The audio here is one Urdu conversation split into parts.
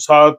7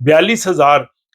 42,000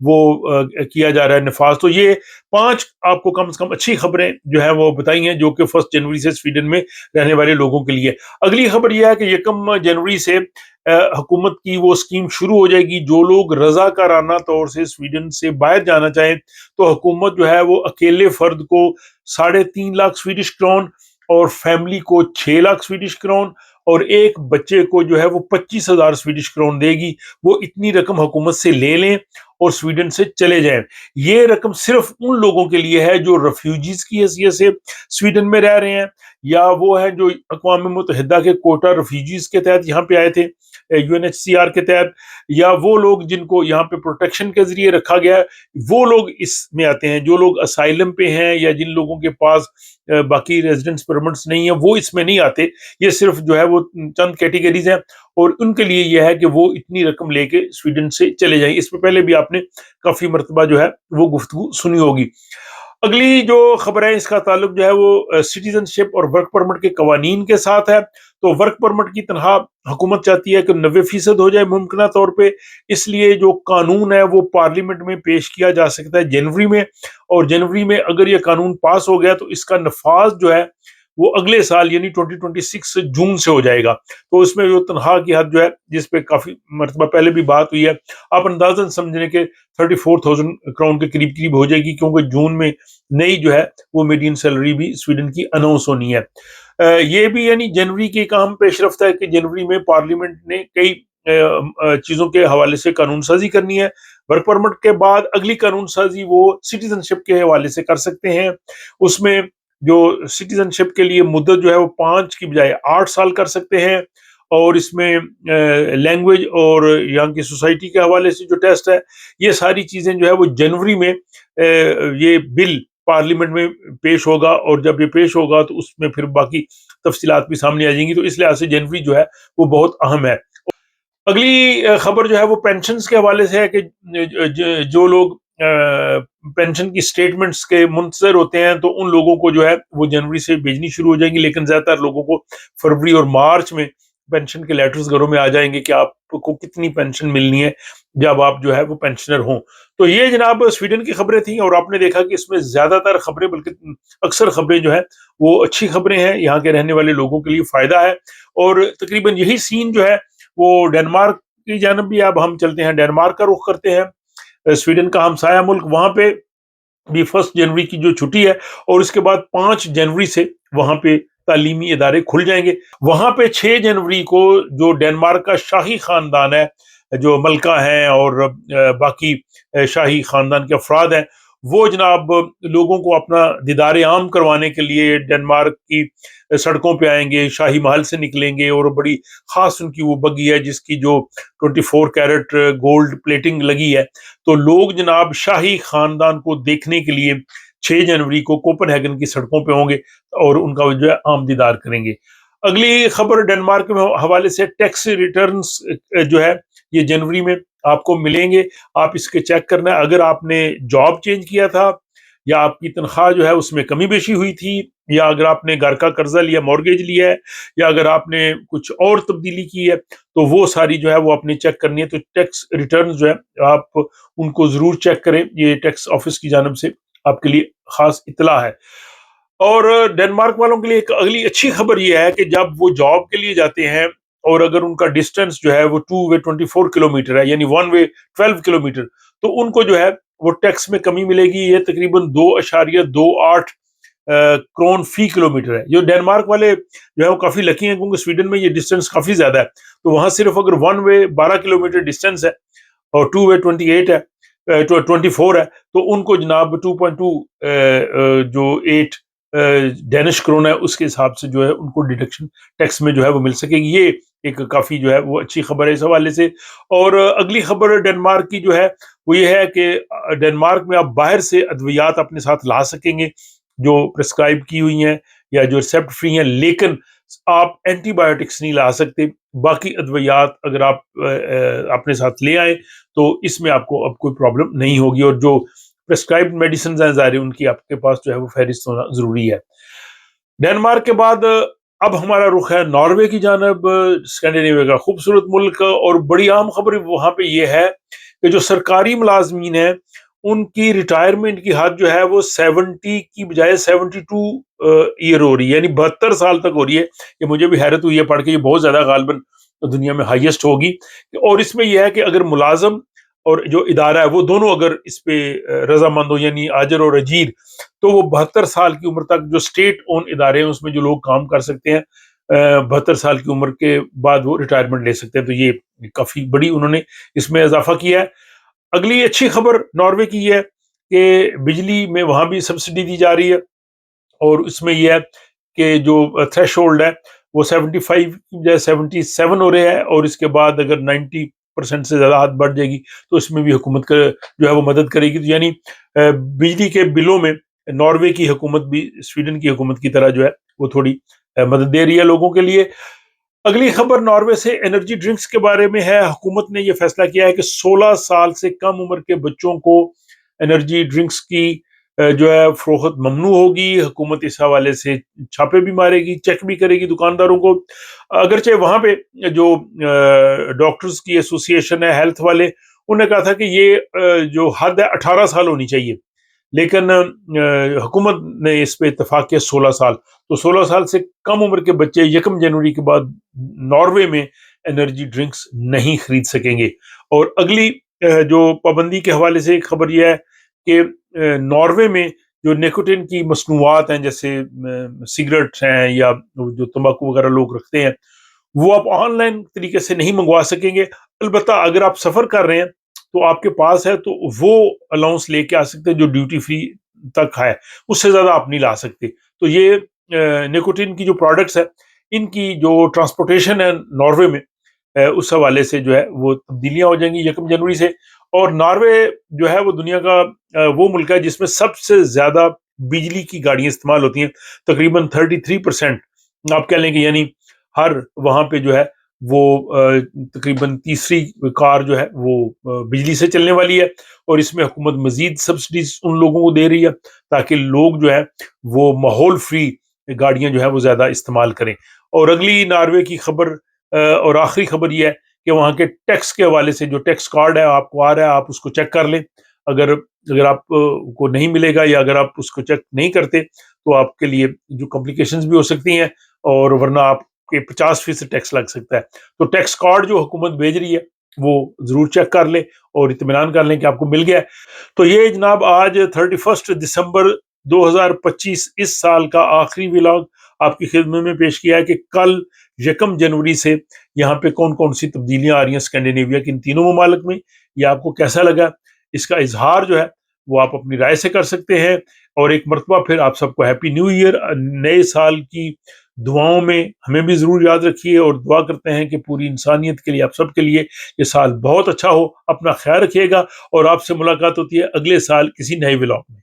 وہ کیا جا رہا ہے نفاذ. تو یہ 5 آپ کو کم سے کم اچھی خبریں جو ہیں وہ بتائی ہیں جو کہ 1 جنوری سے سویڈن میں رہنے والے لوگوں کے لیے. اگلی خبر یہ ہے کہ 1 جنوری سے حکومت کی وہ اسکیم شروع ہو جائے گی. جو لوگ رضاکارانہ طور سے سویڈن سے باہر جانا چاہیں تو حکومت جو ہے وہ اکیلے فرد کو 3.5 لاکھ سویڈش کرون اور فیملی کو 6 لاکھ سویڈش کرون اور ایک بچے کو جو ہے وہ 25,000 سویڈش کرون دے گی. وہ اتنی رقم حکومت سے لے لیں اور سویڈن سے چلے جائیں. یہ رقم صرف ان لوگوں کے لیے ہے جو ریفیوجیز کی حیثیت سے سویڈن میں رہ رہے ہیں یا وہ ہیں جو اقوام متحدہ کے کوٹا ریفیوجیز کے تحت یہاں پہ آئے تھے, UNHCR کے تحت, یا وہ لوگ جن کو یہاں پہ پروٹیکشن کے ذریعے رکھا گیا ہے وہ لوگ اس میں آتے ہیں. جو لوگ اسائلم پہ ہیں یا جن لوگوں کے پاس باقی ریزیڈنس پرمٹس نہیں ہیں وہ اس میں نہیں آتے. یہ صرف جو ہے وہ چند کیٹیگریز ہیں اور ان کے لیے یہ ہے کہ وہ اتنی رقم لے کے سویڈن سے چلے جائیں. اس پہ پہلے بھی آپ نے کافی مرتبہ جو ہے وہ گفتگو سنی ہوگی. اگلی جو خبر ہے اس کا تعلق جو ہے وہ سٹیزن شپ اور ورک پرمٹ کے قوانین کے ساتھ ہے. تو ورک پرمٹ کی تنخواہ حکومت چاہتی ہے کہ 90% ہو جائے ممکنہ طور پہ. اس لیے جو قانون ہے وہ پارلیمنٹ میں پیش کیا جا سکتا ہے جنوری میں, اور جنوری میں اگر یہ قانون پاس ہو گیا تو اس کا نفاذ جو ہے وہ اگلے سال یعنی 2026 جون سے ہو جائے گا. تو اس میں جو تنخواہ کی حد جو ہے جس پہ کافی مرتبہ پہلے بھی بات ہوئی ہے, آپ اندازاً سمجھنے کے 34,000 کرون کے قریب ہو جائے گی, کیونکہ جون میں نئی جو ہے وہ میڈین سیلری بھی سویڈن کی اناؤنس ہونی ہے. یہ بھی یعنی جنوری کی ایک اہم پیش رفت ہے کہ جنوری میں پارلیمنٹ نے کئی چیزوں کے حوالے سے قانون سازی کرنی ہے. ورک پرمٹ کے بعد اگلی قانون سازی وہ سٹیزن شپ کے حوالے سے کر سکتے ہیں. اس میں جو سٹیزن شپ کے لیے مدت جو ہے وہ 5 کی بجائے 8 سال کر سکتے ہیں, اور اس میں لینگویج اور یہاں کی سوسائٹی کے حوالے سے جو ٹیسٹ ہے یہ ساری چیزیں جو ہے وہ جنوری میں یہ بل پارلیمنٹ میں پیش ہوگا, اور جب یہ پیش ہوگا تو اس میں پھر باقی تفصیلات بھی سامنے آ جائیں گی. تو اس لحاظ سے جنوری جو ہے وہ بہت اہم ہے. اگلی خبر جو ہے وہ پینشنز کے حوالے سے ہے کہ جو لوگ پینشن کی سٹیٹمنٹس کے منتظر ہوتے ہیں تو ان لوگوں کو جو ہے وہ جنوری سے بھیجنی شروع ہو جائیں گی, لیکن زیادہ تر لوگوں کو فروری اور مارچ میں پینشن کے لیٹرز گھروں میں آ جائیں گے کہ آپ کو کتنی پینشن ملنی ہے جب آپ جو ہے وہ پینشنر ہوں. تو یہ جناب سویڈن کی خبریں تھیں, اور آپ نے دیکھا کہ اس میں زیادہ تر خبریں بلکہ اکثر خبریں جو ہیں وہ اچھی خبریں ہیں, یہاں کے رہنے والے لوگوں کے لیے فائدہ ہے. اور تقریباً یہی سین جو ہے وہ ڈنمارک کی جانب بھی اب ہم چلتے ہیں, ڈنمارک کا رخ کرتے ہیں. سویڈن کا ہمسایہ ملک, وہاں پہ بھی 1 جنوری کی جو چھٹی ہے اور اس کے بعد 5 جنوری سے وہاں پہ تعلیمی ادارے کھل جائیں گے. وہاں پہ 6 جنوری کو جو ڈنمارک کا شاہی خاندان ہے, جو ملکہ ہیں اور باقی شاہی خاندان کے افراد ہیں, وہ جناب لوگوں کو اپنا دیدار عام کروانے کے لیے ڈنمارک کی سڑکوں پہ آئیں گے, شاہی محل سے نکلیں گے, اور بڑی خاص ان کی وہ بگی ہے جس کی جو 24 کیرٹ گولڈ پلیٹنگ لگی ہے. تو لوگ جناب شاہی خاندان کو دیکھنے کے لیے 6 جنوری کو کوپن ہیگن کی سڑکوں پہ ہوں گے اور ان کا جو ہے عام دیدار کریں گے. اگلی خبر ڈنمارک کے حوالے سے ٹیکس ریٹرنز جو ہے یہ جنوری میں آپ کو ملیں گے. آپ اس کے چیک کرنا ہے, اگر آپ نے جاب چینج کیا تھا یا آپ کی تنخواہ جو ہے اس میں کمی بیشی ہوئی تھی, یا اگر آپ نے گھر کا قرضہ لیا, مورگیج لیا ہے, یا اگر آپ نے کچھ اور تبدیلی کی ہے تو وہ ساری جو ہے وہ آپ نے چیک کرنی ہے. تو ٹیکس ریٹرنز جو ہے آپ ان کو ضرور چیک کریں, یہ ٹیکس آفس کی جانب سے آپ کے لیے خاص اطلاع ہے. اور ڈنمارک والوں کے لیے ایک اگلی اچھی خبر یہ ہے کہ جب وہ جاب کے لیے جاتے ہیں اور اگر ان کا ڈسٹینس جو ہے وہ 2 وے 24 کلومیٹر ہے یعنی 1 وے 12 کلومیٹر, تو ان کو جو ہے وہ ٹیکس میں کمی ملے گی. یہ تقریباً 2.28 کرون فی کلومیٹر ہے. جو ڈنمارک والے جو ہے وہ کافی لکی ہیں کیونکہ سویڈن میں یہ ڈسٹینس کافی زیادہ ہے, تو وہاں صرف اگر 1 وے 12 کلومیٹر ڈسٹینس ہے اور 2 وے 28 ہے 24 ہے تو ان کو جناب 2.2 جو 8 ڈینش کرون ہے اس کے حساب سے جو ہے ان کو ڈیڈکشن ٹیکس میں جو ہے وہ مل سکے گی. یہ ایک کافی جو ہے وہ اچھی خبر ہے اس حوالے سے. اور اگلی خبر ڈنمارک کی جو ہے وہ یہ ہے کہ ڈنمارک میں آپ باہر سے ادویات اپنے ساتھ لا سکیں گے جو پرسکرائب کی ہوئی ہیں یا جو ریسیپٹ فری ہیں, لیکن آپ اینٹی بایوٹکس نہیں لا سکتے. باقی ادویات اگر آپ اپنے ساتھ لے آئیں تو اس میں آپ کو اب کوئی پرابلم نہیں ہوگی, اور جو پرسکرائبڈ میڈیسنز ہیں ظاہر ان کی آپ کے پاس جو ہے وہ فہرست ہونا ضروری ہے. ڈنمارک کے بعد اب ہمارا رخ ہے ناروے کی جانب, اسکینڈینیویا کا خوبصورت ملک, اور بڑی عام خبر وہاں پہ یہ ہے کہ جو سرکاری ملازمین ہیں ان کی ریٹائرمنٹ کی حد جو ہے وہ 70 کی بجائے 72 ایئر ہو رہی ہے، یعنی 72 سال تک ہو رہی ہے۔ کہ مجھے بھی حیرت ہوئی ہے پڑھ کے، یہ بہت زیادہ غالباً دنیا میں ہائیسٹ ہوگی۔ اور اس میں یہ ہے کہ اگر ملازم اور جو ادارہ ہے وہ دونوں اگر اس پہ رضامند ہو، یعنی آجر اور اجیر، تو وہ 72 سال کی عمر تک جو اسٹیٹ اون ادارے ہیں اس میں جو لوگ کام کر سکتے ہیں 72 سال کی عمر کے بعد وہ ریٹائرمنٹ لے سکتے ہیں۔ تو یہ کافی بڑی انہوں نے اس میں اضافہ کیا ہے۔ اگلی اچھی خبر ناروے کی یہ ہے کہ بجلی میں وہاں بھی سبسڈی دی جا رہی ہے، اور اس میں یہ ہے کہ جو تھریش ہولڈ ہے وہ 75 کی بجائے 77 ہو رہے ہیں، اور اس کے بعد اگر 90% سے زیادہ حد بڑھ جائے گی تو اس میں بھی حکومت کا جو ہے وہ مدد کرے گی۔ تو یعنی بجلی کے بلوں میں ناروے کی حکومت بھی سویڈن کی حکومت کی طرح جو ہے وہ تھوڑی مدد دے رہی ہے لوگوں کے لیے۔ اگلی خبر ناروے سے انرجی ڈرنکس کے بارے میں ہے۔ حکومت نے یہ فیصلہ کیا ہے کہ 16 سال سے کم عمر کے بچوں کو انرجی ڈرنکس کی جو ہے فروخت ممنوع ہوگی۔ حکومت اس حوالے سے چھاپے بھی مارے گی، چیک بھی کرے گی دکانداروں کو۔ اگرچہ وہاں پہ جو ڈاکٹرز کی ایسوسی ایشن ہے، ہیلتھ والے، انہوں نے کہا تھا کہ یہ جو حد ہے 18 سال ہونی چاہیے، لیکن حکومت نے اس پہ اتفاق کیا 16 سال۔ تو 16 سال سے کم عمر کے بچے 1 جنوری کے بعد ناروے میں انرجی ڈرنکس نہیں خرید سکیں گے۔ اور اگلی جو پابندی کے حوالے سے ایک خبر یہ ہے کہ ناروے میں جو نیکوٹین کی مصنوعات ہیں، جیسے سگریٹ ہیں یا جو تمباکو وغیرہ لوگ رکھتے ہیں، وہ آپ آن لائن طریقے سے نہیں منگوا سکیں گے۔ البتہ اگر آپ سفر کر رہے ہیں تو آپ کے پاس ہے تو وہ الاؤنس لے کے آ سکتے ہیں جو ڈیوٹی فری تک ہے، اس سے زیادہ آپ نہیں لا سکتے۔ تو یہ نیکوٹین کی جو پروڈکٹس ہے ان کی جو ٹرانسپورٹیشن ہے ناروے میں، اس حوالے سے جو ہے وہ تبدیلیاں ہو جائیں گی 1 جنوری سے۔ اور ناروے جو ہے وہ دنیا کا وہ ملک ہے جس میں سب سے زیادہ بجلی کی گاڑیاں استعمال ہوتی ہیں، تقریباً 33%۔ آپ کہہ لیں کہ یعنی ہر وہاں پہ جو ہے وہ تقریباً تیسری کار جو ہے وہ بجلی سے چلنے والی ہے، اور اس میں حکومت مزید سبسڈیز ان لوگوں کو دے رہی ہے تاکہ لوگ جو ہے وہ ماحول فری گاڑیاں جو ہے وہ زیادہ استعمال کریں۔ اور اگلی ناروے کی خبر اور آخری خبر یہ ہے کہ وہاں کے ٹیکس کے حوالے سے جو ٹیکس کارڈ ہے آپ کو آ رہا ہے، آپ اس کو چیک کر لیں۔ اگر آپ کو نہیں ملے گا یا اگر آپ اس کو چیک نہیں کرتے تو آپ کے لیے جو کمپلیکیشنز بھی ہو سکتی ہیں، اور ورنہ آپ کے 50% ٹیکس لگ سکتا ہے۔ تو ٹیکس کارڈ جو حکومت بھیج رہی ہے وہ ضرور چیک کر لیں اور اطمینان کر لیں کہ آپ کو مل گیا ہے۔ تو یہ جناب آج 31 دسمبر 2025 اس سال کا آخری ولاگ آپ کی خدمت میں پیش کیا ہے کہ کل 1 جنوری سے یہاں پہ کون کون سی تبدیلیاں آ رہی ہیں اسکینڈینیویا کے ان تینوں ممالک میں۔ یہ آپ کو کیسا لگا، اس کا اظہار جو ہے وہ آپ اپنی رائے سے کر سکتے ہیں۔ اور ایک مرتبہ پھر آپ سب کو ہیپی نیو ایئر، نئے سال کی دعاؤں میں ہمیں بھی ضرور یاد رکھیے، اور دعا کرتے ہیں کہ پوری انسانیت کے لیے، آپ سب کے لیے یہ سال بہت اچھا ہو۔ اپنا خیال رکھیے گا، اور آپ سے ملاقات ہوتی ہے اگلے سال کسی نئے ولاگ میں۔